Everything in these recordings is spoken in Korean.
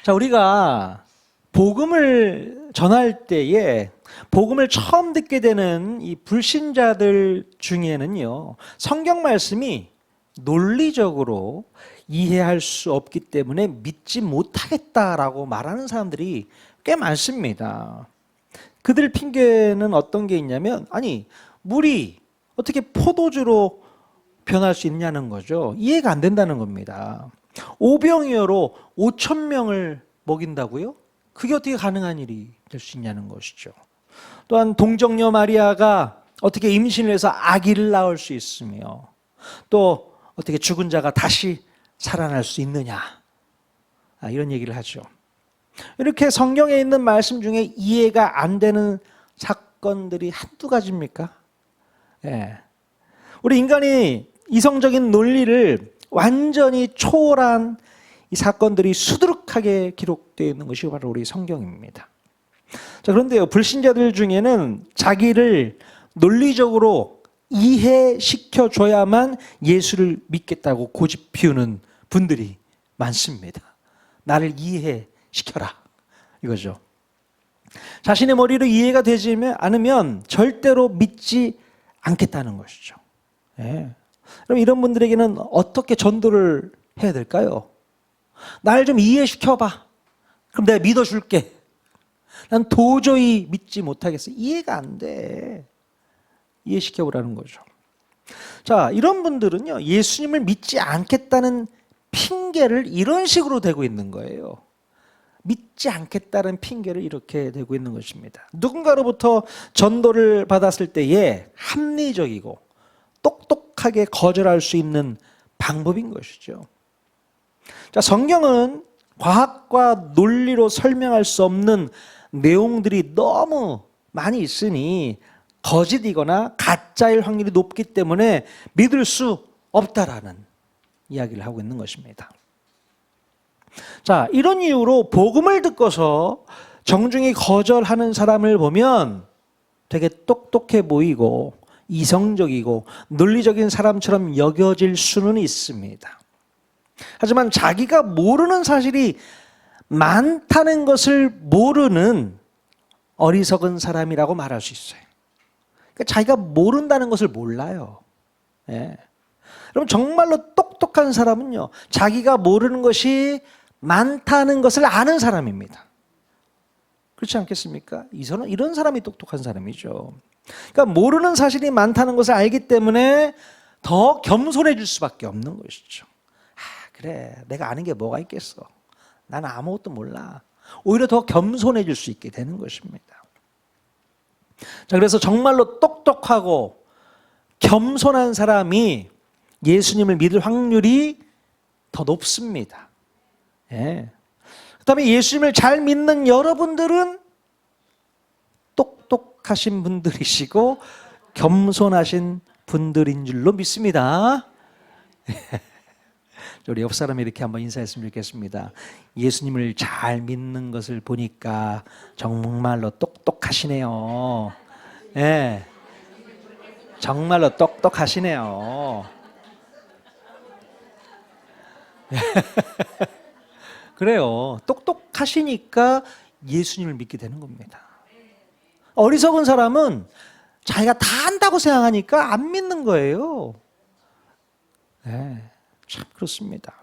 자, 우리가 복음을 전할 때에 복음을 처음 듣게 되는 이 불신자들 중에는요, 성경 말씀이 논리적으로 이해할 수 없기 때문에 믿지 못하겠다라고 말하는 사람들이 꽤 많습니다. 그들 핑계는 어떤 게 있냐면, 아니, 물이 어떻게 포도주로 변할 수 있냐는 거죠. 이해가 안 된다는 겁니다. 오병이어로 5천 명을 먹인다고요? 그게 어떻게 가능한 일이 될 수 있냐는 것이죠. 또한 동정녀 마리아가 어떻게 임신을 해서 아기를 낳을 수 있으며, 또 어떻게 죽은 자가 다시 살아날 수 있느냐, 이런 얘기를 하죠. 이렇게 성경에 있는 말씀 중에 이해가 안 되는 사건들이 한두 가지입니까? 예. 우리 인간이 이성적인 논리를 완전히 초월한 이 사건들이 수두룩하게 기록되어 있는 것이 바로 우리 성경입니다. 자, 그런데요, 불신자들 중에는 자기를 논리적으로 이해시켜줘야만 예수를 믿겠다고 고집 피우는 분들이 많습니다. 나를 이해시켜라, 이거죠. 자신의 머리로 이해가 되지 않으면 절대로 믿지 않겠다는 것이죠. 네. 그럼 이런 분들에게는 어떻게 전도를 해야 될까요? 날 좀 이해시켜봐. 그럼 내가 믿어줄게. 난 도저히 믿지 못하겠어. 이해가 안 돼. 이해시켜보라는 거죠. 자, 이런 분들은요, 예수님을 믿지 않겠다는 핑계를 이런 식으로 대고 있는 거예요. 믿지 않겠다는 핑계를 이렇게 대고 있는 것입니다. 누군가로부터 전도를 받았을 때에 합리적이고 똑똑하게 거절할 수 있는 방법인 것이죠. 자, 성경은 과학과 논리로 설명할 수 없는 내용들이 너무 많이 있으니 거짓이거나 가짜일 확률이 높기 때문에 믿을 수 없다라는 이야기를 하고 있는 것입니다. 자, 이런 이유로 복음을 듣고서 정중히 거절하는 사람을 보면 되게 똑똑해 보이고 이성적이고 논리적인 사람처럼 여겨질 수는 있습니다. 하지만 자기가 모르는 사실이 많다는 것을 모르는 어리석은 사람이라고 말할 수 있어요. 그러니까 자기가 모른다는 것을 몰라요. 예. 그럼 정말로 똑똑한 사람은요, 자기가 모르는 것이 많다는 것을 아는 사람입니다. 그렇지 않겠습니까? 이런 사람이 똑똑한 사람이죠. 그러니까 모르는 사실이 많다는 것을 알기 때문에 더 겸손해질 수밖에 없는 것이죠. 그래, 내가 아는 게 뭐가 있겠어. 나는 아무것도 몰라. 오히려 더 겸손해질 수 있게 되는 것입니다. 자, 그래서 정말로 똑똑하고 겸손한 사람이 예수님을 믿을 확률이 더 높습니다. 예. 그다음에 예수님을 잘 믿는 여러분들은 똑똑하신 분들이시고 겸손하신 분들인 줄로 믿습니다. 우리 옆 사람이 이렇게 한번 인사했으면 좋겠습니다. 예수님을 잘 믿는 것을 보니까 정말로 똑똑하시네요. 예, 정말로 똑똑하시네요. 그래요. 똑똑하시니까 예수님을 믿게 되는 겁니다. 어리석은 사람은 자기가 다 안다고 생각하니까 안 믿는 거예요. 네, 참 그렇습니다.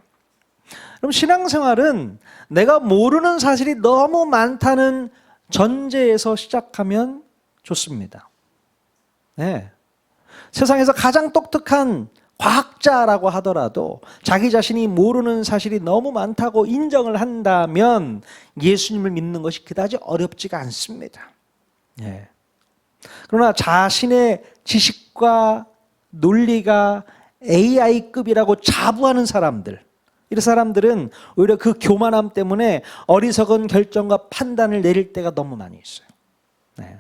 그럼 신앙생활은 내가 모르는 사실이 너무 많다는 전제에서 시작하면 좋습니다. 네. 세상에서 가장 똑똑한 과학자라고 하더라도 자기 자신이 모르는 사실이 너무 많다고 인정을 한다면 예수님을 믿는 것이 그다지 어렵지가 않습니다. 네. 그러나 자신의 지식과 논리가 AI급이라고 자부하는 사람들, 이런 사람들은 오히려 그 교만함 때문에 어리석은 결정과 판단을 내릴 때가 너무 많이 있어요. 네.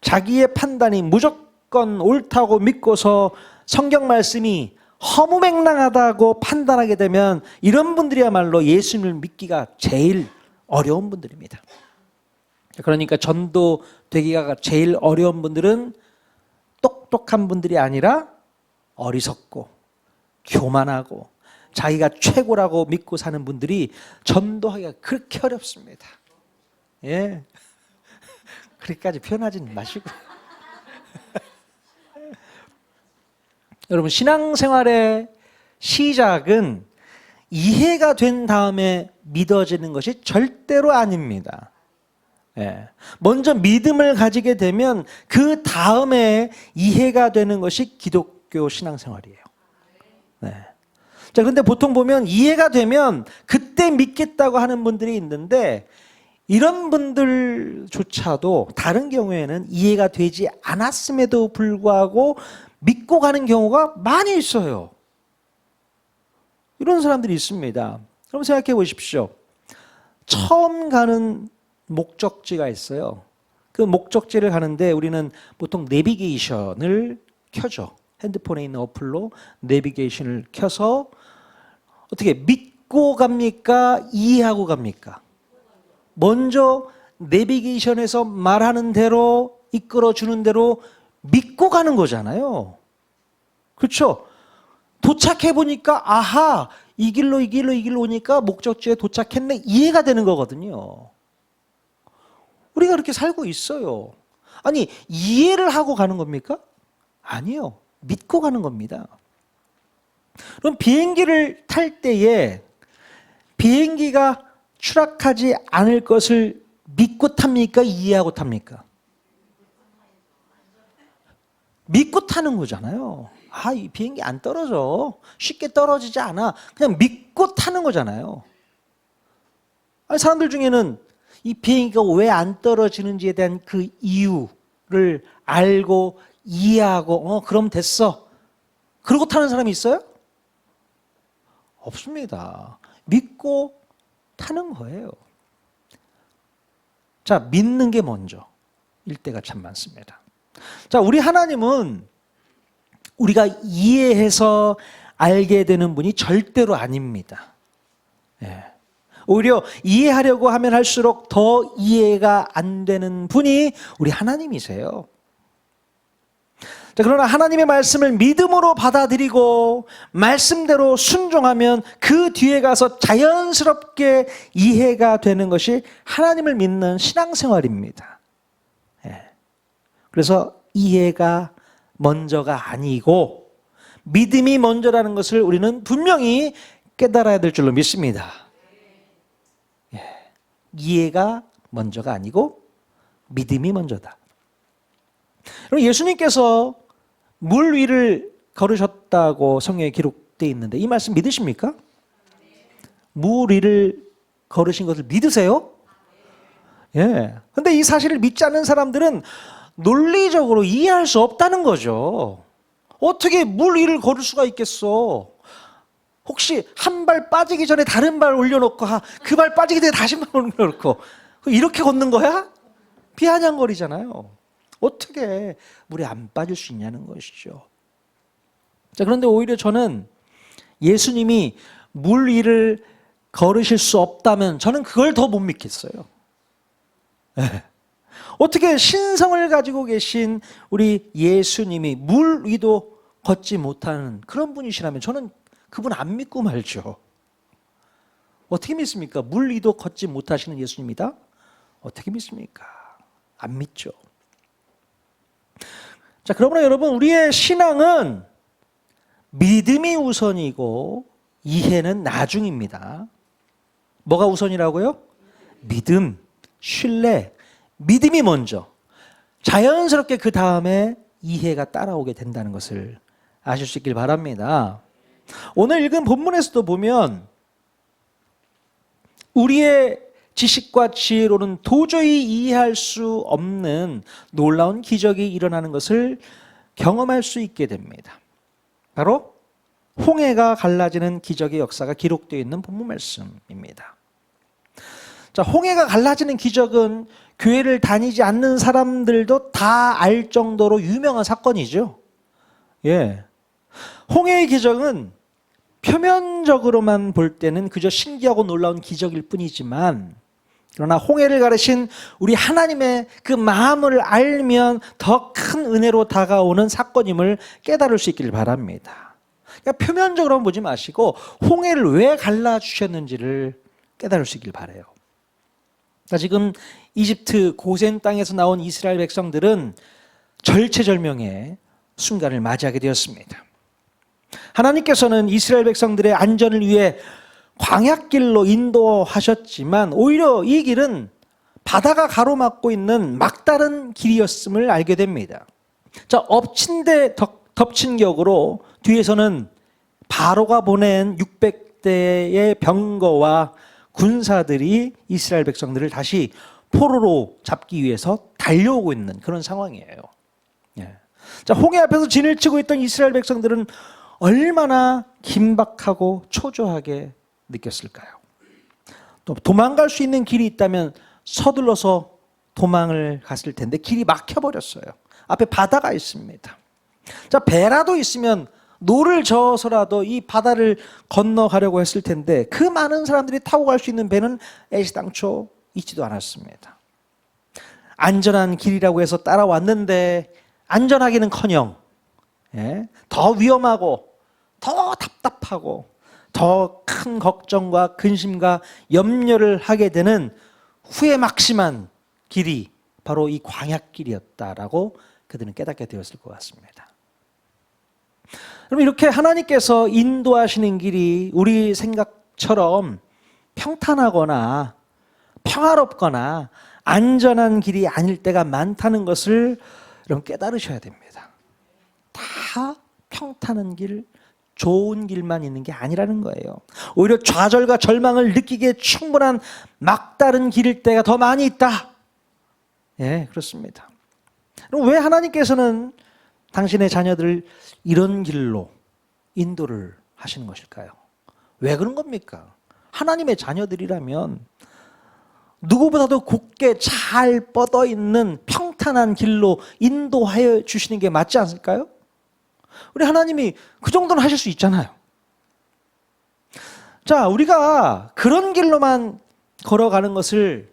자기의 판단이 무조건 옳다고 믿고서 성경 말씀이 허무맹랑하다고 판단하게 되면 이런 분들이야말로 예수님을 믿기가 제일 어려운 분들입니다. 그러니까 전도되기가 제일 어려운 분들은 똑똑한 분들이 아니라 어리석고 교만하고 자기가 최고라고 믿고 사는 분들이 전도하기가 그렇게 어렵습니다. 예. 그렇게까지 표현하지는 마시고. 여러분, 신앙생활의 시작은 이해가 된 다음에 믿어지는 것이 절대로 아닙니다. 예. 먼저 믿음을 가지게 되면 그 다음에 이해가 되는 것이 기독교 신앙생활이에요. 네. 자, 그런데 보통 보면 이해가 되면 그때 믿겠다고 하는 분들이 있는데 이런 분들조차도 다른 경우에는 이해가 되지 않았음에도 불구하고 믿고 가는 경우가 많이 있어요. 이런 사람들이 있습니다. 그럼 생각해 보십시오. 처음 가는 목적지가 있어요. 그 목적지를 가는데 우리는 보통 내비게이션을 켜죠. 핸드폰에 있는 어플로 내비게이션을 켜서 어떻게 믿고 갑니까? 이해하고 갑니까? 먼저 내비게이션에서 말하는 대로 이끌어주는 대로 믿고 가는 거잖아요. 그렇죠? 도착해 보니까 아하, 이 길로 오니까 목적지에 도착했네, 이해가 되는 거거든요. 우리가 그렇게 살고 있어요. 아니, 이해를 하고 가는 겁니까? 아니요. 믿고 가는 겁니다. 그럼 비행기를 탈 때에 비행기가 추락하지 않을 것을 믿고 탑니까? 이해하고 탑니까? 믿고 타는 거잖아요. 아, 이 비행기 안 떨어져. 쉽게 떨어지지 않아. 그냥 믿고 타는 거잖아요. 아니, 사람들 중에는 이 비행기가 왜 안 떨어지는지에 대한 그 이유를 알고 이해하고 그럼 됐어. 그러고 타는 사람이 있어요? 없습니다. 믿고 타는 거예요. 자, 믿는 게 먼저 일 때가 참 많습니다. 자, 우리 하나님은 우리가 이해해서 알게 되는 분이 절대로 아닙니다. 예. 오히려 이해하려고 하면 할수록 더 이해가 안 되는 분이 우리 하나님이세요. 자, 그러나 하나님의 말씀을 믿음으로 받아들이고 말씀대로 순종하면 그 뒤에 가서 자연스럽게 이해가 되는 것이 하나님을 믿는 신앙생활입니다. 예. 그래서 이해가 먼저가 아니고 믿음이 먼저라는 것을 우리는 분명히 깨달아야 될 줄로 믿습니다. 예. 이해가 먼저가 아니고 믿음이 먼저다. 그럼 예수님께서 물 위를 걸으셨다고 성경에 기록되어 있는데 이 말씀 믿으십니까? 물 위를 걸으신 것을 믿으세요? 예. 근데 이 사실을 믿지 않는 사람들은 논리적으로 이해할 수 없다는 거죠. 어떻게 물 위를 걸을 수가 있겠어? 혹시 한 발 빠지기 전에 다른 발 올려놓고 그 발 빠지기 전에 다시 발 올려놓고 이렇게 걷는 거야? 비아냥거리잖아요. 어떻게 물에 안 빠질 수 있냐는 것이죠. 자, 그런데 오히려 저는 예수님이 물 위를 걸으실 수 없다면 저는 그걸 더 못 믿겠어요. 네. 어떻게 신성을 가지고 계신 우리 예수님이 물 위도 걷지 못하는 그런 분이시라면 저는 그분 안 믿고 말죠. 어떻게 믿습니까? 물 위도 걷지 못하시는 예수님이다? 어떻게 믿습니까? 안 믿죠. 자, 그러므로 여러분, 우리의 신앙은 믿음이 우선이고 이해는 나중입니다. 뭐가 우선이라고요? 믿음, 신뢰, 믿음이 먼저. 자연스럽게 그 다음에 이해가 따라오게 된다는 것을 아실 수 있길 바랍니다. 오늘 읽은 본문에서도 보면 우리의 지식과 지혜로는 도저히 이해할 수 없는 놀라운 기적이 일어나는 것을 경험할 수 있게 됩니다. 바로 홍해가 갈라지는 기적의 역사가 기록되어 있는 본문 말씀입니다. 자, 홍해가 갈라지는 기적은 교회를 다니지 않는 사람들도 다 알 정도로 유명한 사건이죠. 예. 홍해의 기적은 표면적으로만 볼 때는 그저 신기하고 놀라운 기적일 뿐이지만 그러나 홍해를 가르신 우리 하나님의 그 마음을 알면 더 큰 은혜로 다가오는 사건임을 깨달을 수 있기를 바랍니다. 그냥 표면적으로만 보지 마시고 홍해를 왜 갈라주셨는지를 깨달을 수 있길 바라요. 지금 이집트 고센 땅에서 나온 이스라엘 백성들은 절체절명의 순간을 맞이하게 되었습니다. 하나님께서는 이스라엘 백성들의 안전을 위해 광야길로 인도하셨지만 오히려 이 길은 바다가 가로막고 있는 막다른 길이었음을 알게 됩니다. 자, 엎친 데 덮친 격으로 뒤에서는 바로가 보낸 600대의 병거와 군사들이 이스라엘 백성들을 다시 포로로 잡기 위해서 달려오고 있는 그런 상황이에요. 예. 자, 홍해 앞에서 진을 치고 있던 이스라엘 백성들은 얼마나 긴박하고 초조하게 느꼈을까요? 또 도망갈 수 있는 길이 있다면 서둘러서 도망을 갔을 텐데 길이 막혀버렸어요. 앞에 바다가 있습니다. 자, 배라도 있으면 노를 저어서라도 이 바다를 건너가려고 했을 텐데 그 많은 사람들이 타고 갈 수 있는 배는 애시당초 있지도 않았습니다. 안전한 길이라고 해서 따라왔는데 안전하기는커녕 더 위험하고 더 답답하고 더 큰 걱정과 근심과 염려를 하게 되는 후회막심한 길이 바로 이 광야길이었다라고 그들은 깨닫게 되었을 것 같습니다. 그럼 이렇게 하나님께서 인도하시는 길이 우리 생각처럼 평탄하거나 평화롭거나 안전한 길이 아닐 때가 많다는 것을 여러분 깨달으셔야 됩니다. 다 평탄한 길, 좋은 길만 있는 게 아니라는 거예요. 오히려 좌절과 절망을 느끼기에 충분한 막다른 길일 때가 더 많이 있다. 예, 그렇습니다. 그럼 왜 하나님께서는 당신의 자녀들을 이런 길로 인도를 하시는 것일까요? 왜 그런 겁니까? 하나님의 자녀들이라면 누구보다도 곧게 잘 뻗어 있는 평탄한 길로 인도하여 주시는 게 맞지 않을까요? 우리 하나님이 그 정도는 하실 수 있잖아요. 자, 우리가 그런 길로만 걸어가는 것을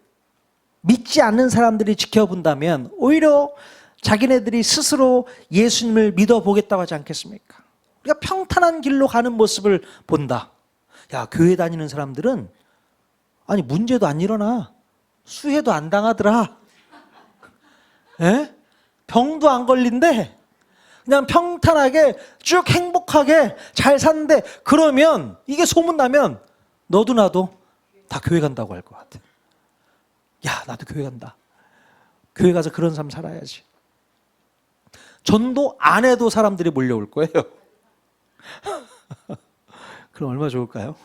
믿지 않는 사람들이 지켜본다면 오히려 자기네들이 스스로 예수님을 믿어보겠다고 하지 않겠습니까? 우리가 평탄한 길로 가는 모습을 본다. 야, 교회 다니는 사람들은 아니 문제도 안 일어나. 수해도 안 당하더라. 에? 병도 안 걸린대. 그냥 평탄하게 쭉 행복하게 잘 사는데 그러면 이게 소문나면 너도 나도 다 교회 간다고 할 것 같아. 야, 나도 교회 간다. 교회 가서 그런 삶 살아야지. 전도 안 해도 사람들이 몰려올 거예요. 그럼 얼마나 좋을까요?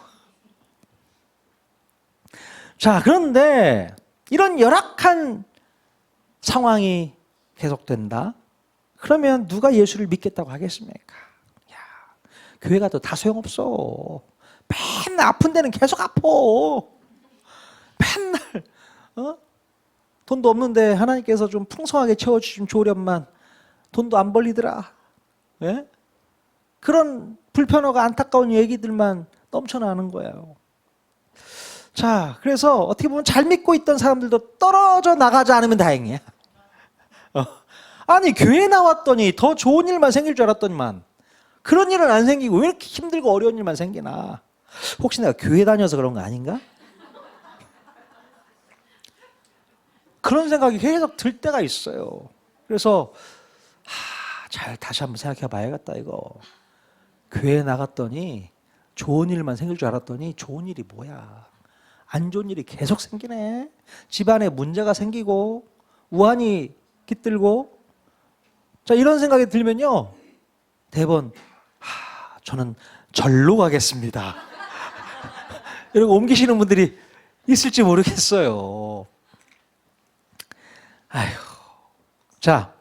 자, 그런데 이런 열악한 상황이 계속된다? 그러면 누가 예수를 믿겠다고 하겠습니까? 야, 교회 가도 다 소용없어. 맨날 아픈 데는 계속 아파. 맨날 돈도 없는데 하나님께서 좀 풍성하게 채워주시면 좋으련만 돈도 안 벌리더라. 예? 그런 불편하고 안타까운 얘기들만 넘쳐나는 거예요. 자, 그래서 어떻게 보면 잘 믿고 있던 사람들도 떨어져 나가지 않으면 다행이야. 아니, 교회 나왔더니 더 좋은 일만 생길 줄 알았더니만 그런 일은 안 생기고 왜 이렇게 힘들고 어려운 일만 생기나. 혹시 내가 교회 다녀서 그런 거 아닌가? 그런 생각이 계속 들 때가 있어요. 그래서 다시 한번 생각해 봐야겠다 이거. 교회 나갔더니 좋은 일만 생길 줄 알았더니 좋은 일이 뭐야. 안 좋은 일이 계속 생기네. 집안에 문제가 생기고 우환이 깃들고. 자, 이런 생각이 들면요, 대번 저는 절로 가겠습니다. 이러고 옮기시는 분들이 있을지 모르겠어요. 아휴. 자,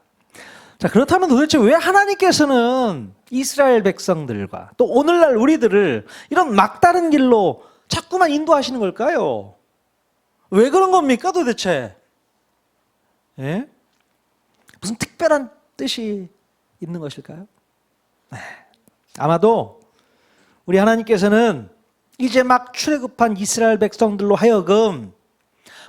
그렇다면 도대체 왜 하나님께서는 이스라엘 백성들과 또 오늘날 우리들을 이런 막다른 길로 자꾸만 인도하시는 걸까요? 왜 그런 겁니까 도대체? 예? 무슨 특별한 뜻이 있는 것일까요? 아마도 우리 하나님께서는 이제 막 출애굽한 이스라엘 백성들로 하여금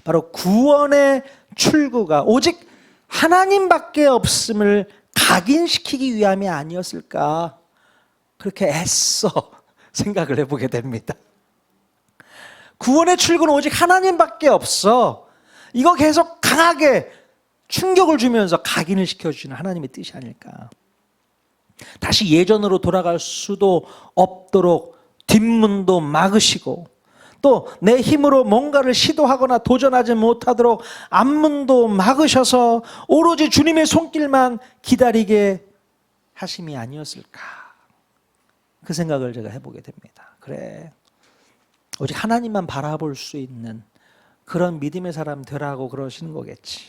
바로 구원의 출구가 오직 하나님밖에 없음을 각인시키기 위함이 아니었을까 그렇게 애써 생각을 해보게 됩니다. 구원의 출구는 오직 하나님밖에 없어. 이거 계속 강하게 충격을 주면서 각인을 시켜주시는 하나님의 뜻이 아닐까. 다시 예전으로 돌아갈 수도 없도록 뒷문도 막으시고, 또 내 힘으로 뭔가를 시도하거나 도전하지 못하도록 앞문도 막으셔서 오로지 주님의 손길만 기다리게 하심이 아니었을까. 그 생각을 제가 해보게 됩니다. 그래, 오직 하나님만 바라볼 수 있는 그런 믿음의 사람 되라고 그러시는 거겠지.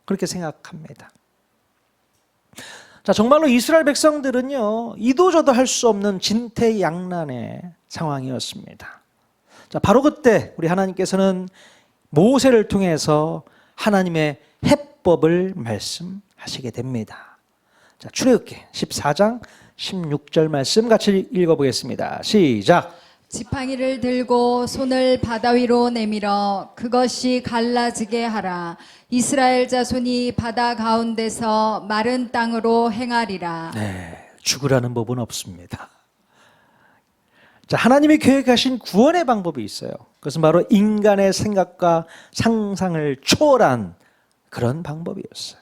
그렇게 생각합니다. 자, 정말로 이스라엘 백성들은요, 이도저도 할 수 없는 진퇴양난의 상황이었습니다. 자, 바로 그때 우리 하나님께서는 모세를 통해서 하나님의 해법을 말씀하시게 됩니다. 자, 출애굽기 14장 16절 말씀 같이 읽어보겠습니다. 시작. 지팡이를 들고 손을 바다 위로 내밀어 그것이 갈라지게 하라. 이스라엘 자손이 바다 가운데서 마른 땅으로 행하리라. 네, 죽으라는 법은 없습니다. 자, 하나님이 계획하신 구원의 방법이 있어요. 그것은 바로 인간의 생각과 상상을 초월한 그런 방법이었어요.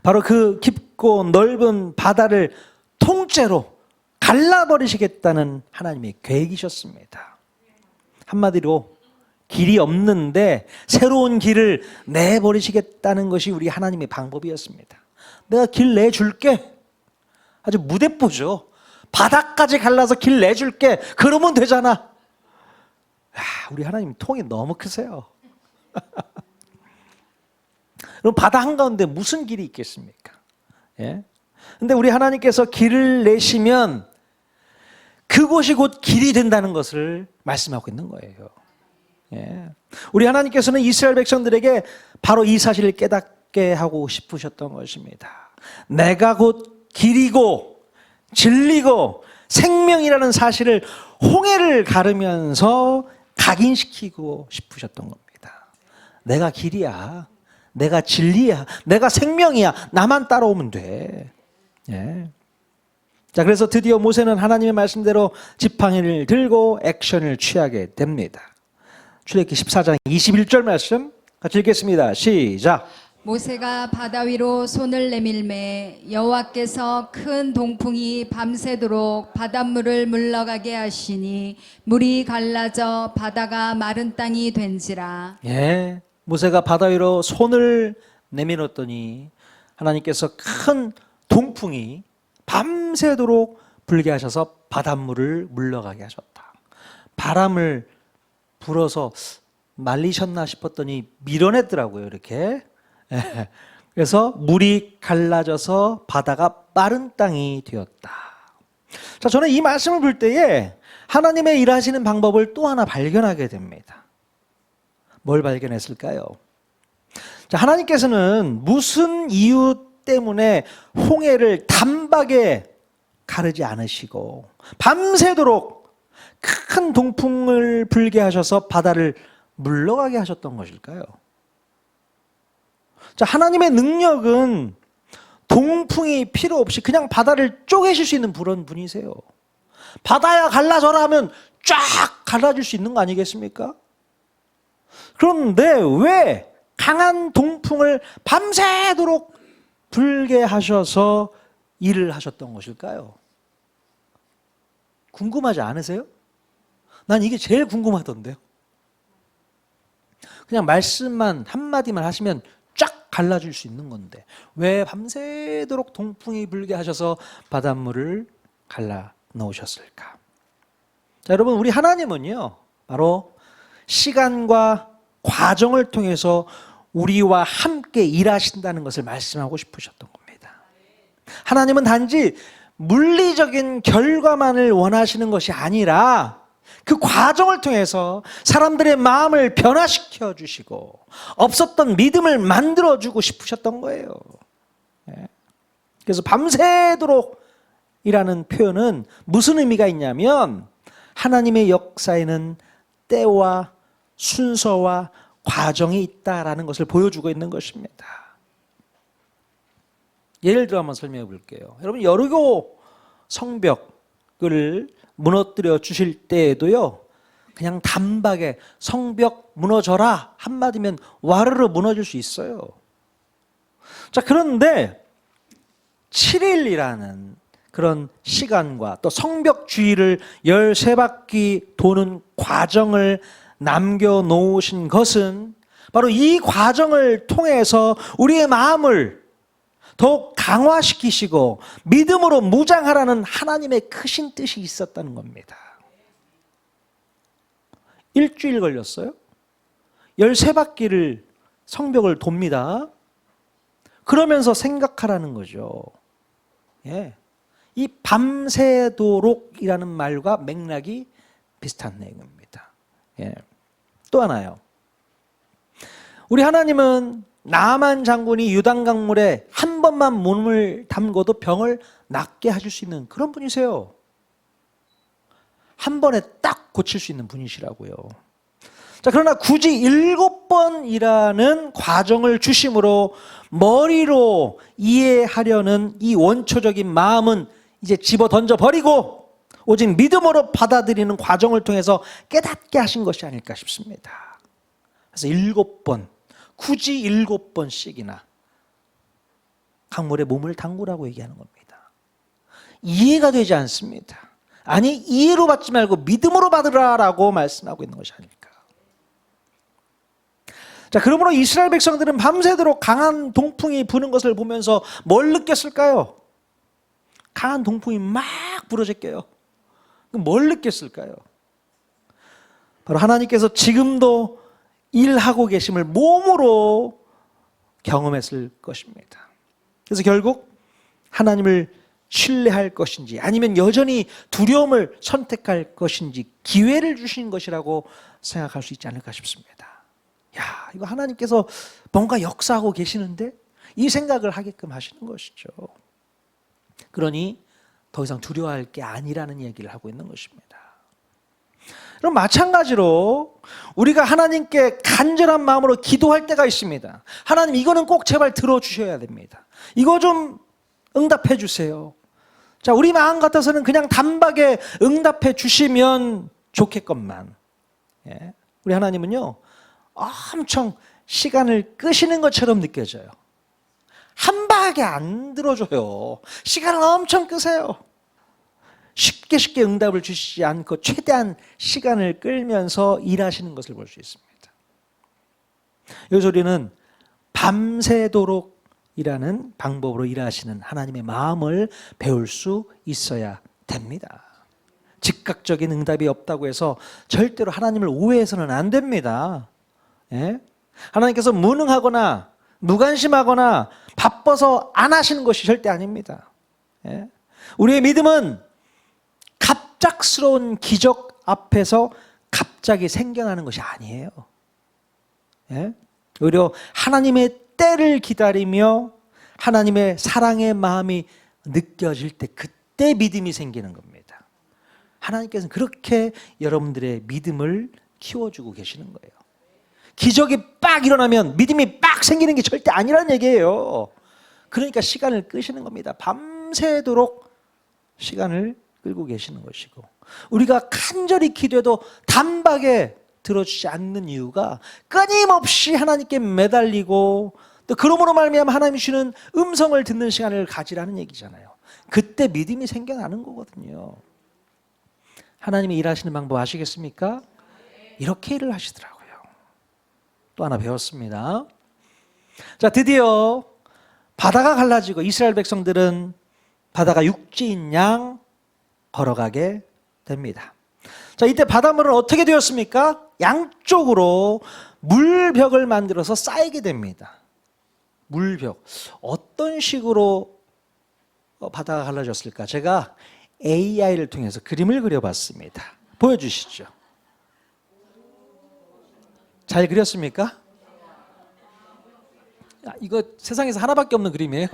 바로 그 깊고 넓은 바다를 통째로 갈라버리시겠다는 하나님의 계획이셨습니다. 한마디로 길이 없는데 새로운 길을 내버리시겠다는 것이 우리 하나님의 방법이었습니다. 내가 길 내줄게. 아주 무대뽀죠. 바닥까지 갈라서 길 내줄게. 그러면 되잖아. 우리 하나님 통이 너무 크세요. 그럼 바다 한가운데 무슨 길이 있겠습니까? 예? 근데 우리 하나님께서 길을 내시면 그곳이 곧 길이 된다는 것을 말씀하고 있는 거예요. 예. 우리 하나님께서는 이스라엘 백성들에게 바로 이 사실을 깨닫게 하고 싶으셨던 것입니다. 내가 곧 길이고 진리고 생명이라는 사실을 홍해를 가르면서 각인시키고 싶으셨던 겁니다. 내가 길이야. 내가 진리야. 내가 생명이야. 나만 따라오면 돼. 예. 자, 그래서 드디어 모세는 하나님의 말씀대로 지팡이를 들고 액션을 취하게 됩니다. 출애굽기 14장 21절 말씀 같이 읽겠습니다. 시작. 모세가 바다 위로 손을 내밀매 여호와께서 큰 동풍이 밤새도록 바닷물을 물러가게 하시니 물이 갈라져 바다가 마른 땅이 된지라. 예, 모세가 바다 위로 손을 내밀었더니 하나님께서 큰 동풍이 밤새도록 불게 하셔서 바닷물을 물러가게 하셨다. 바람을 불어서 말리셨나 싶었더니 밀어냈더라고요, 이렇게. 그래서 물이 갈라져서 바다가 마른 땅이 되었다. 자, 저는 이 말씀을 볼 때에 하나님의 일하시는 방법을 또 하나 발견하게 됩니다. 뭘 발견했을까요? 자, 하나님께서는 무슨 이유 때문에 홍해를 단박에 가르지 않으시고 밤새도록 큰 동풍을 불게 하셔서 바다를 물러가게 하셨던 것일까요? 자, 하나님의 능력은 동풍이 필요 없이 그냥 바다를 쪼개실 수 있는 그런 분이세요. 바다야 갈라져라 하면 쫙 갈라질 수 있는 거 아니겠습니까? 그런데 왜 강한 동풍을 밤새도록 불게 하셔서 일을 하셨던 것일까요? 궁금하지 않으세요? 난 이게 제일 궁금하던데요. 그냥 말씀만 한마디만 하시면 쫙 갈라질 수 있는 건데 왜 밤새도록 동풍이 불게 하셔서 바닷물을 갈라 놓으셨을까? 자, 여러분, 우리 하나님은요 바로 시간과 과정을 통해서 우리와 함께 일하신다는 것을 말씀하고 싶으셨던 겁니다. 하나님은 단지 물리적인 결과만을 원하시는 것이 아니라 그 과정을 통해서 사람들의 마음을 변화시켜 주시고 없었던 믿음을 만들어주고 싶으셨던 거예요. 그래서 밤새도록 이라는 표현은 무슨 의미가 있냐면 하나님의 역사에는 때와 순서와 과정이 있다라는 것을 보여주고 있는 것입니다. 예를 들어 한번 설명해 볼게요. 여러분, 여리고 성벽 성벽을 무너뜨려 주실 때에도요, 그냥 단박에 성벽 무너져라 한마디면 와르르 무너질 수 있어요. 자, 그런데 7일이라는 그런 시간과 또 성벽 주위를 13바퀴 도는 과정을 남겨놓으신 것은 바로 이 과정을 통해서 우리의 마음을 더욱 강화시키시고 믿음으로 무장하라는 하나님의 크신 뜻이 있었다는 겁니다. 일주일 걸렸어요. 13바퀴를 성벽을 돕니다. 그러면서 생각하라는 거죠. 예. 이 밤새도록이라는 말과 맥락이 비슷한 내용입니다. 예. 또 하나요. 우리 하나님은 나아만 장군이 요단강물에 한 번만 몸을 담궈도 병을 낫게 하실 수 있는 그런 분이세요. 한 번에 딱 고칠 수 있는 분이시라고요. 자, 그러나 굳이 7번이라는 과정을 주심으로 머리로 이해하려는 이 원초적인 마음은 이제 집어 던져 버리고 오직 믿음으로 받아들이는 과정을 통해서 깨닫게 하신 것이 아닐까 싶습니다. 그래서 7번, 굳이 7번씩이나 강물에 몸을 담그라고 얘기하는 겁니다. 이해가 되지 않습니다. 아니, 이해로 받지 말고 믿음으로 받으라라고 말씀하고 있는 것이 아닐까. 자, 그러므로 이스라엘 백성들은 밤새도록 강한 동풍이 부는 것을 보면서 뭘 느꼈을까요? 강한 동풍이 막 불어제껴요. 그럼 뭘 느꼈을까요? 바로 하나님께서 지금도 일하고 계심을 몸으로 경험했을 것입니다. 그래서 결국 하나님을 신뢰할 것인지 아니면 여전히 두려움을 선택할 것인지 기회를 주신 것이라고 생각할 수 있지 않을까 싶습니다. 야, 이거 하나님께서 뭔가 역사하고 계시는데 이 생각을 하게끔 하시는 것이죠. 그러니 더 이상 두려워할 게 아니라는 얘기를 하고 있는 것입니다. 그럼 마찬가지로 우리가 하나님께 간절한 마음으로 기도할 때가 있습니다. 하나님, 이거는 꼭 제발 들어주셔야 됩니다. 이거 좀 응답해 주세요. 자, 우리 마음 같아서는 그냥 단박에 응답해 주시면 좋겠건만, 예. 우리 하나님은요 엄청 시간을 끄시는 것처럼 느껴져요. 한 방에 안 들어줘요. 시간을 엄청 끄세요. 쉽게 응답을 주시지 않고 최대한 시간을 끌면서 일하시는 것을 볼 수 있습니다. 여기서 우리는 밤새도록이라는 방법으로 일하시는 하나님의 마음을 배울 수 있어야 됩니다. 즉각적인 응답이 없다고 해서 절대로 하나님을 오해해서는 안 됩니다. 예? 하나님께서 무능하거나 무관심하거나 바빠서 안 하시는 것이 절대 아닙니다. 예? 우리의 믿음은 갑작스러운 기적 앞에서 갑자기 생겨나는 것이 아니에요. 예? 오히려 하나님의 때를 기다리며 하나님의 사랑의 마음이 느껴질 때 그때 믿음이 생기는 겁니다. 하나님께서는 그렇게 여러분들의 믿음을 키워주고 계시는 거예요. 기적이 빡 일어나면 믿음이 빡 생기는 게 절대 아니라는 얘기예요. 그러니까 시간을 끄시는 겁니다. 밤새도록 시간을 끌고 계시는 것이고, 우리가 간절히 기도해도 단박에 들어주지 않는 이유가 끊임없이 하나님께 매달리고 또 그러므로 말미암아 하나님이 주시는 음성을 듣는 시간을 가지라는 얘기잖아요. 그때 믿음이 생겨나는 거거든요. 하나님이 일하시는 방법 아시겠습니까? 이렇게 일을 하시더라고요. 또 하나 배웠습니다. 자, 드디어 바다가 갈라지고 이스라엘 백성들은 바다가 육지인 양 걸어가게 됩니다. 자, 이때 바닷물은 어떻게 되었습니까? 양쪽으로 물벽을 만들어서 쌓이게 됩니다. 물벽. 어떤 식으로 바다가 갈라졌을까? 제가 AI를 통해서 그림을 그려봤습니다. 보여주시죠. 잘 그렸습니까? 이거 세상에서 하나밖에 없는 그림이에요.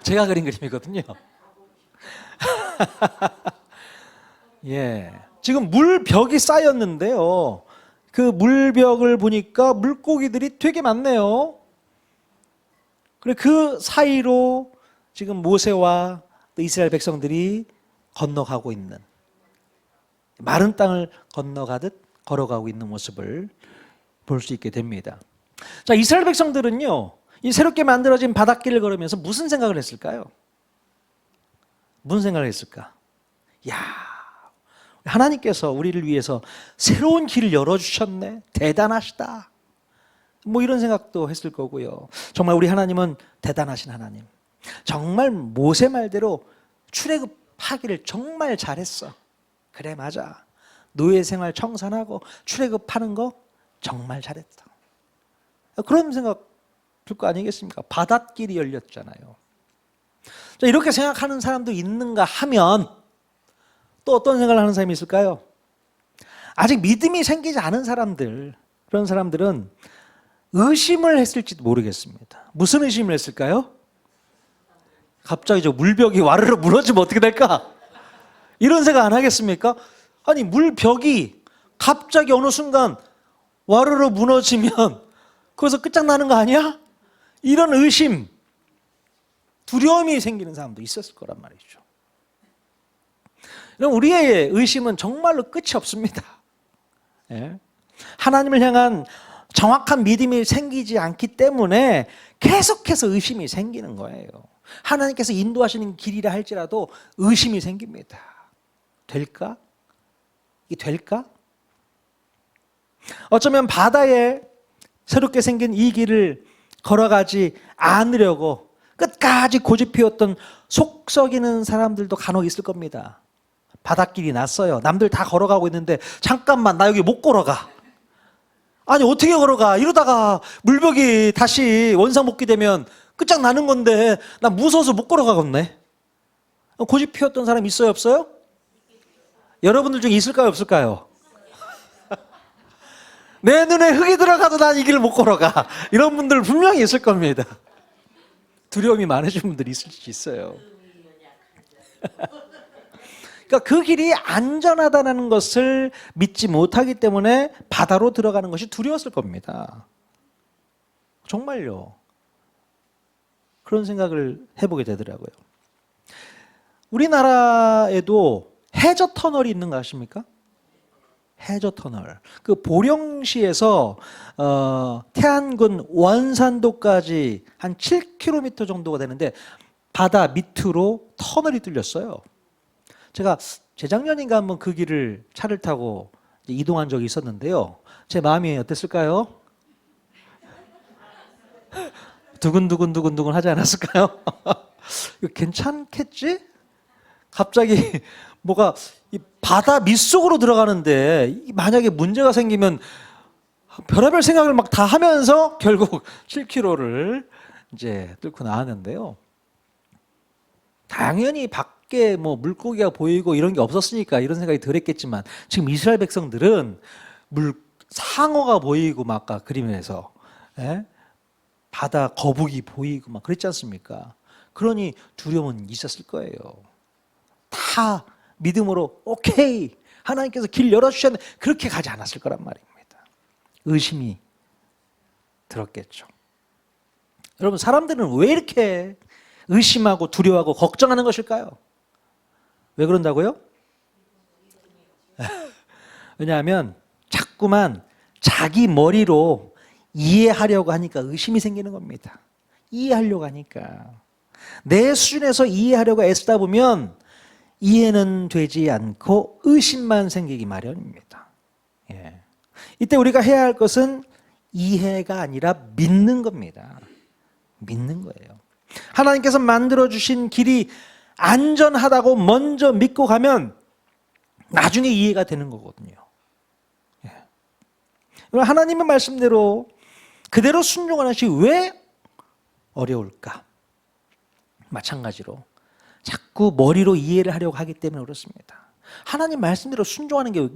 제가 그린 그림이거든요. 예, 지금 물벽이 쌓였는데요. 그 물벽을 보니까 물고기들이 되게 많네요. 그리고 그 사이로 지금 모세와 또 이스라엘 백성들이 건너가고 있는 마른 땅을 건너가듯 걸어가고 있는 모습을 볼 수 있게 됩니다. 자, 이스라엘 백성들은요, 이 새롭게 만들어진 바닷길을 걸으면서 무슨 생각을 했을까요? 무슨 생각을 했을까? 야, 하나님께서 우리를 위해서 새로운 길을 열어주셨네. 대단하시다. 뭐 이런 생각도 했을 거고요. 정말 우리 하나님은 대단하신 하나님. 정말 모세 말대로 출애굽하기를 정말 잘했어. 그래, 맞아. 노예 생활 청산하고 출애굽하는 거 정말 잘했다. 그런 생각 들 거 아니겠습니까? 바닷길이 열렸잖아요. 자, 이렇게 생각하는 사람도 있는가 하면 또 어떤 생각을 하는 사람이 있을까요? 아직 믿음이 생기지 않은 사람들, 그런 사람들은 의심을 했을지도 모르겠습니다. 무슨 의심을 했을까요? 갑자기 저 물벽이 와르르 무너지면 어떻게 될까? 이런 생각 안 하겠습니까? 아니, 물벽이 갑자기 어느 순간 와르르 무너지면 거기서 끝장나는 거 아니야? 이런 의심, 두려움이 생기는 사람도 있었을 거란 말이죠. 그럼 우리의 의심은 정말로 끝이 없습니다. 예? 하나님을 향한 정확한 믿음이 생기지 않기 때문에 계속해서 의심이 생기는 거예요. 하나님께서 인도하시는 길이라 할지라도 의심이 생깁니다. 될까? 이게 될까? 어쩌면 바다에 새롭게 생긴 이 길을 걸어가지 않으려고 끝까지 고집피웠던 속 썩이는 사람들도 간혹 있을 겁니다. 바닷길이 났어요. 남들 다 걸어가고 있는데 잠깐만, 나 여기 못 걸어가. 아니, 어떻게 걸어가? 이러다가 물벽이 다시 원상복귀되면 끝장나는 건데 나 무서워서 못 걸어가겠네. 고집피웠던 사람 있어요, 없어요? 여러분들 중에 있을까요, 없을까요? 내 눈에 흙이 들어가도 난 이 길을 못 걸어가. 이런 분들 분명히 있을 겁니다. 두려움이 많으신 분들이 있을 수 있어요. 그러니까 그 길이 안전하다는 것을 믿지 못하기 때문에 바다로 들어가는 것이 두려웠을 겁니다. 정말요. 그런 생각을 해보게 되더라고요. 우리나라에도 해저 터널이 있는 거 아십니까? 해저 터널. 그 보령시에서 태안군 원산도까지 한 7km 정도가 되는데 바다 밑으로 터널이 뚫렸어요. 제가 재작년인가 한번 그 길을 차를 타고 이동한 적이 있었는데요. 제 마음이 어땠을까요? 두근두근 하지 않았을까요? 이거 괜찮겠지? 갑자기 뭐가 이 바다 밑속으로 들어가는데 만약에 문제가 생기면 별의별 생각을 막 다 하면서 결국 7km를 이제 뚫고 나왔는데요. 당연히 밖에 뭐 물고기가 보이고 이런 게 없었으니까 이런 생각이 덜했겠지만 지금 이스라엘 백성들은 상어가 보이고 막 아까 그림에서 바다 거북이 보이고 막 그랬지 않습니까? 그러니 두려움은 있었을 거예요. 다 믿음으로 오케이, 하나님께서 길 열어주셨는데 그렇게 가지 않았을 거란 말입니다. 의심이 들었겠죠. 여러분, 사람들은 왜 이렇게 의심하고 두려워하고 걱정하는 것일까요? 왜 그런다고요? 왜냐하면 자꾸만 자기 머리로 이해하려고 하니까 의심이 생기는 겁니다. 이해하려고 하니까. 내 수준에서 이해하려고 애쓰다 보면 이해는 되지 않고 의심만 생기기 마련입니다. 예. 이때 우리가 해야 할 것은 이해가 아니라 믿는 겁니다. 믿는 거예요. 하나님께서 만들어주신 길이 안전하다고 먼저 믿고 가면 나중에 이해가 되는 거거든요. 예. 하나님의 말씀대로 그대로 순종하는 것이 왜 어려울까? 마찬가지로 자꾸 머리로 이해를 하려고 하기 때문에 그렇습니다. 하나님 말씀대로 순종하는 게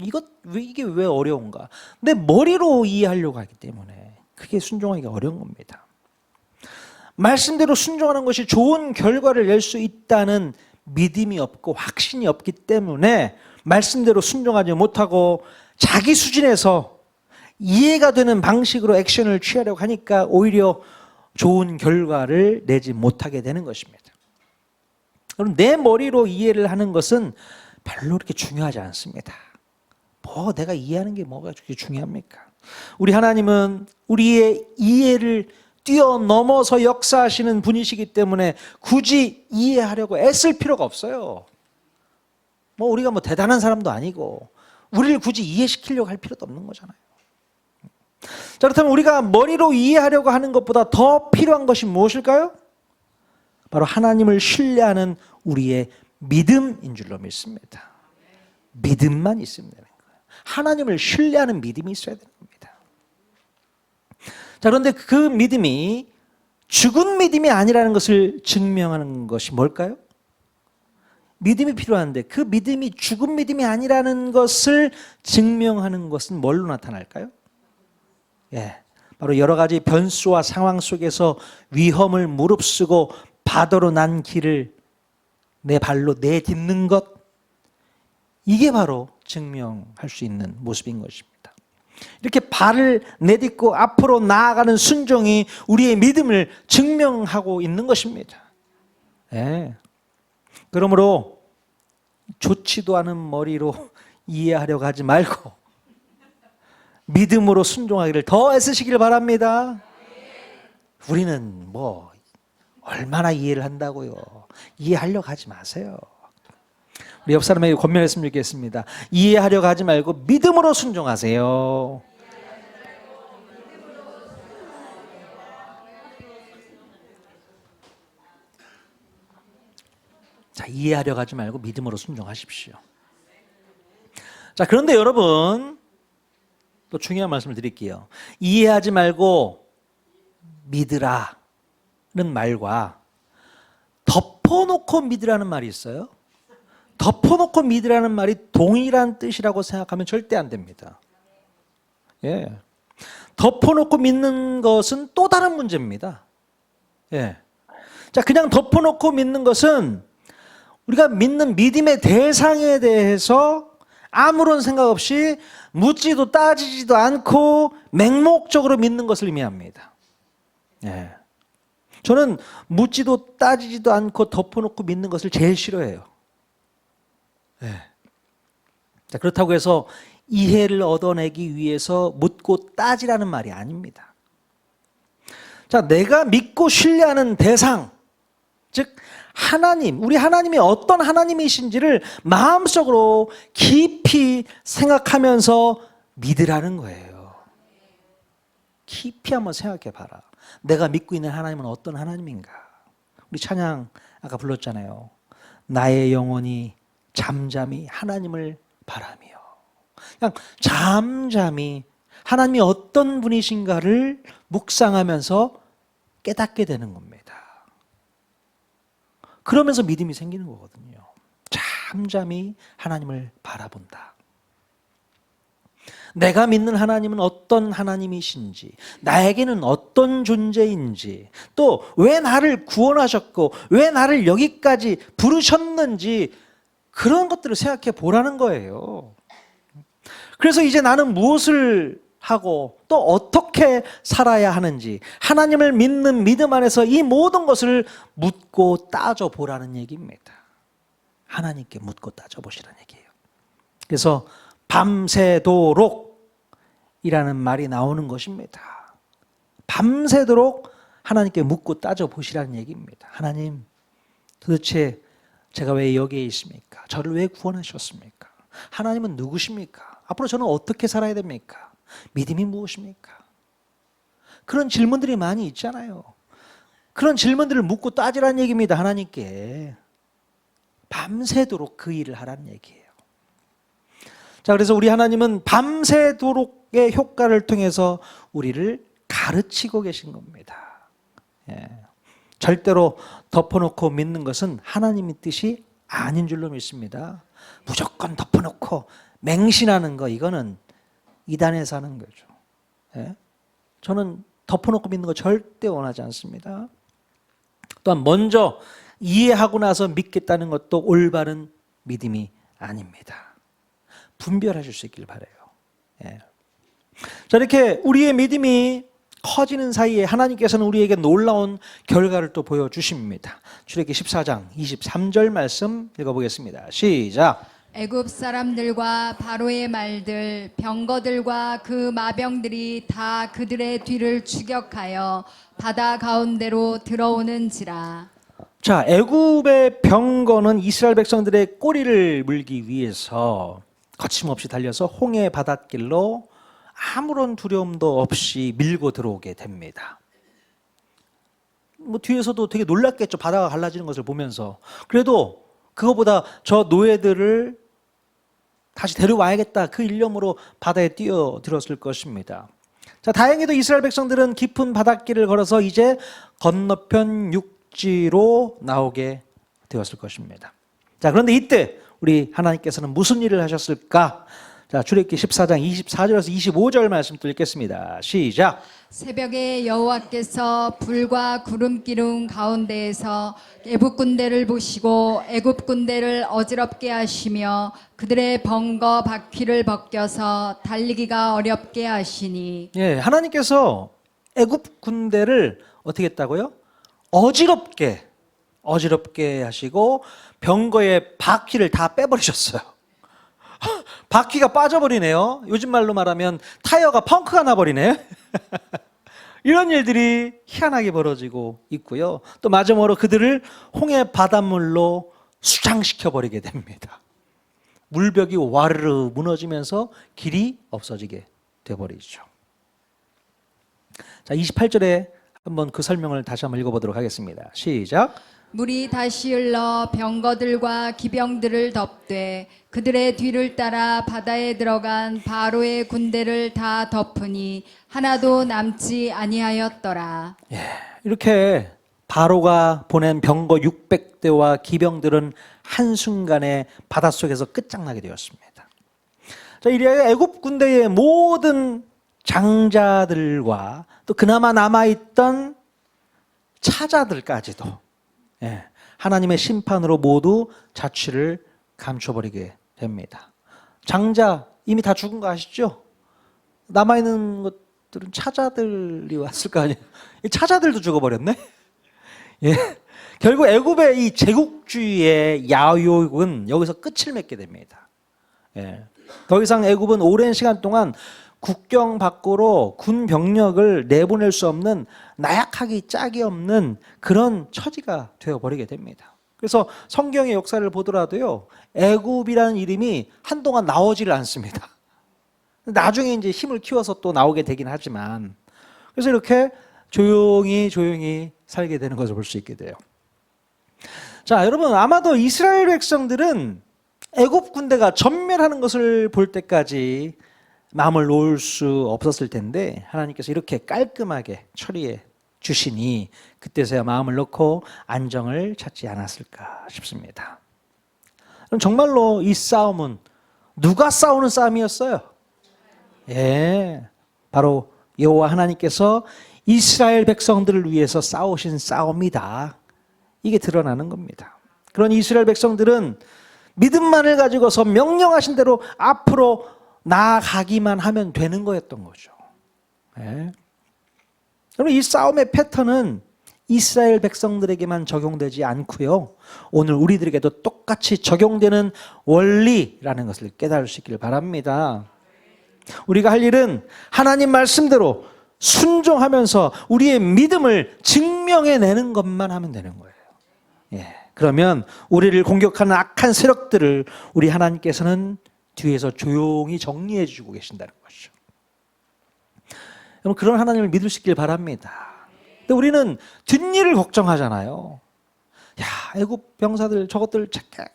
이게 왜 어려운가? 내 머리로 이해하려고 하기 때문에 그게 순종하기가 어려운 겁니다. 말씀대로 순종하는 것이 좋은 결과를 낼 수 있다는 믿음이 없고 확신이 없기 때문에 말씀대로 순종하지 못하고 자기 수준에서 이해가 되는 방식으로 액션을 취하려고 하니까 오히려 좋은 결과를 내지 못하게 되는 것입니다. 그럼 내 머리로 이해를 하는 것은 별로 그렇게 중요하지 않습니다. 뭐 내가 이해하는 게 뭐가 그렇게 중요합니까? 우리 하나님은 우리의 이해를 뛰어넘어서 역사하시는 분이시기 때문에 굳이 이해하려고 애쓸 필요가 없어요. 뭐 우리가 뭐 대단한 사람도 아니고 우리를 굳이 이해시키려고 할 필요도 없는 거잖아요. 자, 그렇다면 우리가 머리로 이해하려고 하는 것보다 더 필요한 것이 무엇일까요? 바로 하나님을 신뢰하는 우리의 믿음인 줄로 믿습니다. 믿음만 있으면 되는 거예요. 하나님을 신뢰하는 믿음이 있어야 되는 겁니다. 자, 그런데 그 믿음이 죽은 믿음이 아니라는 것을 증명하는 것이 뭘까요? 믿음이 필요한데 그 믿음이 죽은 믿음이 아니라는 것을 증명하는 것은 뭘로 나타날까요? 바로 여러 가지 변수와 상황 속에서 위험을 무릅쓰고 바다로 난 길을 내 발로 내딛는 것, 이게 바로 증명할 수 있는 모습인 것입니다. 이렇게 발을 내딛고 앞으로 나아가는 순종이 우리의 믿음을 증명하고 있는 것입니다. 그러므로 좋지도 않은 머리로 이해하려고 하지 말고 믿음으로 순종하기를 더 애쓰시길 바랍니다. 우리는 뭐 얼마나 이해를 한다고요. 이해하려고 하지 마세요. 우리 옆 사람에게 권면했으면 좋겠습니다. 이해하려고 하지 말고 믿음으로 순종하세요. 자, 이해하려고 하지 말고 믿음으로 순종하십시오. 자, 그런데 여러분, 또 중요한 말씀을 드릴게요. 이해하지 말고 믿으라는 말과 덮어놓고 믿으라는 말이 있어요. 덮어놓고 믿으라는 말이 동일한 뜻이라고 생각하면 절대 안 됩니다. 덮어놓고 믿는 것은 또 다른 문제입니다. 자, 그냥 덮어놓고 믿는 것은 우리가 믿는 믿음의 대상에 대해서 아무런 생각 없이 묻지도 따지지도 않고 맹목적으로 믿는 것을 의미합니다. 저는 묻지도 따지지도 않고 덮어놓고 믿는 것을 제일 싫어해요. 자, 그렇다고 해서 이해를 얻어내기 위해서 묻고 따지라는 말이 아닙니다. 자, 내가 믿고 신뢰하는 대상, 즉 하나님, 우리 하나님이 어떤 하나님이신지를 마음속으로 깊이 생각하면서 믿으라는 거예요. 깊이 한번 생각해 봐라. 내가 믿고 있는 하나님은 어떤 하나님인가? 우리 찬양 아까 불렀잖아요. 나의 영혼이 잠잠히 하나님을 바라며. 그냥 잠잠히 하나님이 어떤 분이신가를 묵상하면서 깨닫게 되는 겁니다. 그러면서 믿음이 생기는 거거든요. 잠잠히 하나님을 바라본다. 내가 믿는 하나님은 어떤 하나님이신지, 나에게는 어떤 존재인지, 또 왜 나를 구원하셨고 왜 나를 여기까지 부르셨는지 그런 것들을 생각해 보라는 거예요. 그래서 이제 나는 무엇을 하고 또 어떻게 살아야 하는지 하나님을 믿는 믿음 안에서 이 모든 것을 묻고 따져보라는 얘기입니다. 하나님께 묻고 따져보시라는 얘기예요. 그래서 밤새도록 이라는 말이 나오는 것입니다. 밤새도록 하나님께 묻고 따져보시라는 얘기입니다. 하나님, 도대체 제가 왜 여기에 있습니까? 저를 왜 구원하셨습니까? 하나님은 누구십니까? 앞으로 저는 어떻게 살아야 됩니까? 믿음이 무엇입니까? 그런 질문들이 많이 있잖아요. 그런 질문들을 묻고 따지라는 얘기입니다. 하나님께. 밤새도록 그 일을 하라는 얘기예요. 자, 그래서 우리 하나님은 밤새도록의 효과를 통해서 우리를 가르치고 계신 겁니다. 절대로 덮어놓고 믿는 것은 하나님의 뜻이 아닌 줄로 믿습니다. 무조건 덮어놓고 맹신하는 거, 이거는 이단에서 하는 거죠. 저는 덮어놓고 믿는 거 절대 원하지 않습니다. 또한 먼저 이해하고 나서 믿겠다는 것도 올바른 믿음이 아닙니다. 분별하실 수 있길 바라요. 자, 이렇게 우리의 믿음이 커지는 사이에 하나님께서는 우리에게 놀라운 결과를 또 보여주십니다. 출애굽기 14장 23절 말씀 읽어보겠습니다. 시작. 애굽 사람들과 바로의 말들, 병거들과 그 마병들이 다 그들의 뒤를 추격하여 바다 가운데로 들어오는지라. 자, 애굽의 병거는 이스라엘 백성들의 꼬리를 물기 위해서 거침없이 달려서 홍해 바닷길로 아무런 두려움도 없이 밀고 들어오게 됩니다. 뭐 뒤에서도 되게 놀랐겠죠. 바다가 갈라지는 것을 보면서. 그래도 그거보다 저 노예들을 다시 데려와야겠다. 그 일념으로 바다에 뛰어들었을 것입니다. 자, 다행히도 이스라엘 백성들은 깊은 바닷길을 걸어서 이제 건너편 육지로 나오게 되었을 것입니다. 자, 그런데 이때 우리 하나님께서는 무슨 일을 하셨을까? 자, 출애굽기 14장 24절에서 25절 말씀 또 읽겠습니다. 시작. 새벽에 여호와께서 불과 구름 기둥 가운데에서 애굽 군대를 보시고 애굽 군대를 어지럽게 하시며 그들의 번거 바퀴를 벗겨서 달리기가 어렵게 하시니. 예, 하나님께서 애굽 군대를 어떻게 했다고요? 어지럽게 하시고 병거의 바퀴를 다 빼버리셨어요. 바퀴가 빠져버리네요. 요즘 말로 말하면 타이어가 펑크가 나버리네. 이런 일들이 희한하게 벌어지고 있고요. 또 마지막으로 그들을 홍해 바닷물로 수장시켜버리게 됩니다. 물벽이 와르르 무너지면서 길이 없어지게 되어버리죠. 자, 28절에 한번 그 설명을 다시 한번 읽어보도록 하겠습니다. 시작. 물이 다시 흘러 병거들과 기병들을 덮되 그들의 뒤를 따라 바다에 들어간 바로의 군대를 다 덮으니 하나도 남지 아니하였더라. 예, 이렇게 바로가 보낸 병거 600대와 기병들은 한순간에 바닷속에서 끝장나게 되었습니다. 자, 이래 애굽 군대의 모든 장자들과 또 그나마 남아있던 차자들까지도 하나님의 심판으로 모두 자취를 감춰버리게 됩니다. 장자 이미 다 죽은 거 아시죠? 남아있는 것들은 차자들이 왔을 거 아니에요. 이 차자들도 죽어버렸네. 예. 결국 애굽의 이 제국주의의 야욕은 여기서 끝을 맺게 됩니다. 예. 더 이상 애굽은 오랜 시간 동안 국경 밖으로 군 병력을 내보낼 수 없는 나약하기 짝이 없는 그런 처지가 되어버리게 됩니다. 그래서 성경의 역사를 보더라도요, 애굽이라는 이름이 한동안 나오지를 않습니다. 나중에 이제 힘을 키워서 또 나오게 되긴 하지만, 그래서 이렇게 조용히 살게 되는 것을 볼 수 있게 돼요. 자, 여러분 아마도 이스라엘 백성들은 애굽 군대가 전멸하는 것을 볼 때까지 마음을 놓을 수 없었을 텐데 하나님께서 이렇게 깔끔하게 처리해 주시니 그때서야 마음을 놓고 안정을 찾지 않았을까 싶습니다. 그럼 정말로 이 싸움은 누가 싸우는 싸움이었어요? 예, 바로 여호와 하나님께서 이스라엘 백성들을 위해서 싸우신 싸움이다. 이게 드러나는 겁니다. 그런 이스라엘 백성들은 믿음만을 가지고서 명령하신 대로 앞으로 나아가기만 하면 되는 거였던 거죠. 예. 그럼 이 싸움의 패턴은 이스라엘 백성들에게만 적용되지 않고요. 오늘 우리들에게도 똑같이 적용되는 원리라는 것을 깨달을 수 있기를 바랍니다. 우리가 할 일은 하나님 말씀대로 순종하면서 우리의 믿음을 증명해내는 것만 하면 되는 거예요. 예. 그러면 우리를 공격하는 악한 세력들을 우리 하나님께서는 뒤에서 조용히 정리해 주고 계신다는 것이죠. 여러분 그런 하나님을 믿을 수 있길 바랍니다. 근데 우리는 뒷일을 걱정하잖아요. 야, 애굽 병사들 저것들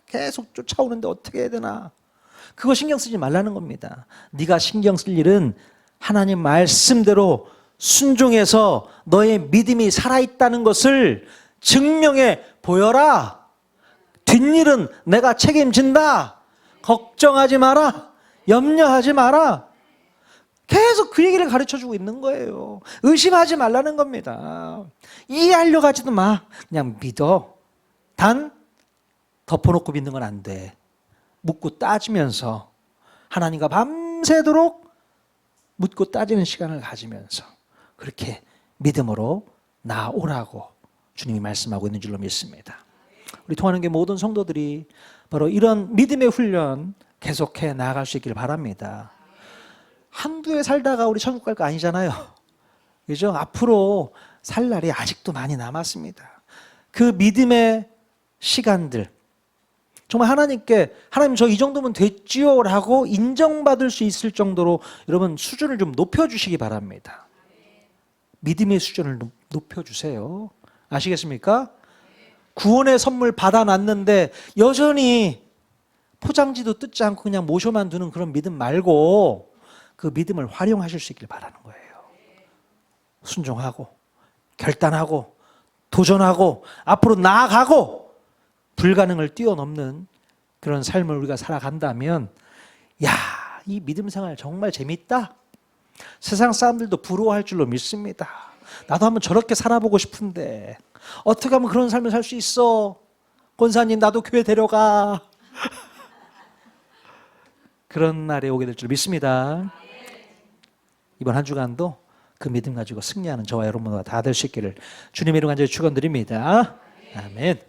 계속 쫓아오는데 어떻게 해야 되나. 그거 신경 쓰지 말라는 겁니다. 네가 신경 쓸 일은 하나님 말씀대로 순종해서 너의 믿음이 살아있다는 것을 증명해 보여라. 뒷일은 내가 책임진다. 걱정하지 마라. 염려하지 마라. 계속 그 얘기를 가르쳐주고 있는 거예요. 의심하지 말라는 겁니다. 이해하려고 하지도 마. 그냥 믿어. 단 덮어놓고 믿는 건 안 돼. 묻고 따지면서 하나님과 밤새도록 묻고 따지는 시간을 가지면서 그렇게 믿음으로 나오라고 주님이 말씀하고 있는 줄로 믿습니다. 우리 통하는 게 모든 성도들이 바로 이런 믿음의 훈련 계속해 나아갈 수 있기를 바랍니다. 한두 해 살다가 우리 천국 갈 거 아니잖아요. 그죠? 앞으로 살 날이 아직도 많이 남았습니다. 그 믿음의 시간들, 정말 하나님께 하나님 저 이 정도면 됐지요 라고 인정받을 수 있을 정도로 여러분 수준을 좀 높여주시기 바랍니다. 믿음의 수준을 높여주세요. 아시겠습니까? 구원의 선물 받아놨는데 여전히 포장지도 뜯지 않고 그냥 모셔만 두는 그런 믿음 말고 그 믿음을 활용하실 수 있길 바라는 거예요. 순종하고 결단하고 도전하고 앞으로 나아가고 불가능을 뛰어넘는 그런 삶을 우리가 살아간다면 야, 이 믿음 생활 정말 재밌다. 세상 사람들도 부러워할 줄로 믿습니다. 나도 한번 저렇게 살아보고 싶은데 어떻게 하면 그런 삶을 살 수 있어? 권사님 나도 교회 데려가. 그런 날이 오게 될 줄 믿습니다. 이번 한 주간도 그 믿음 가지고 승리하는 저와 여러분과 다 될 수 있기를 주님의 이름 간절히 축원드립니다. 아멘.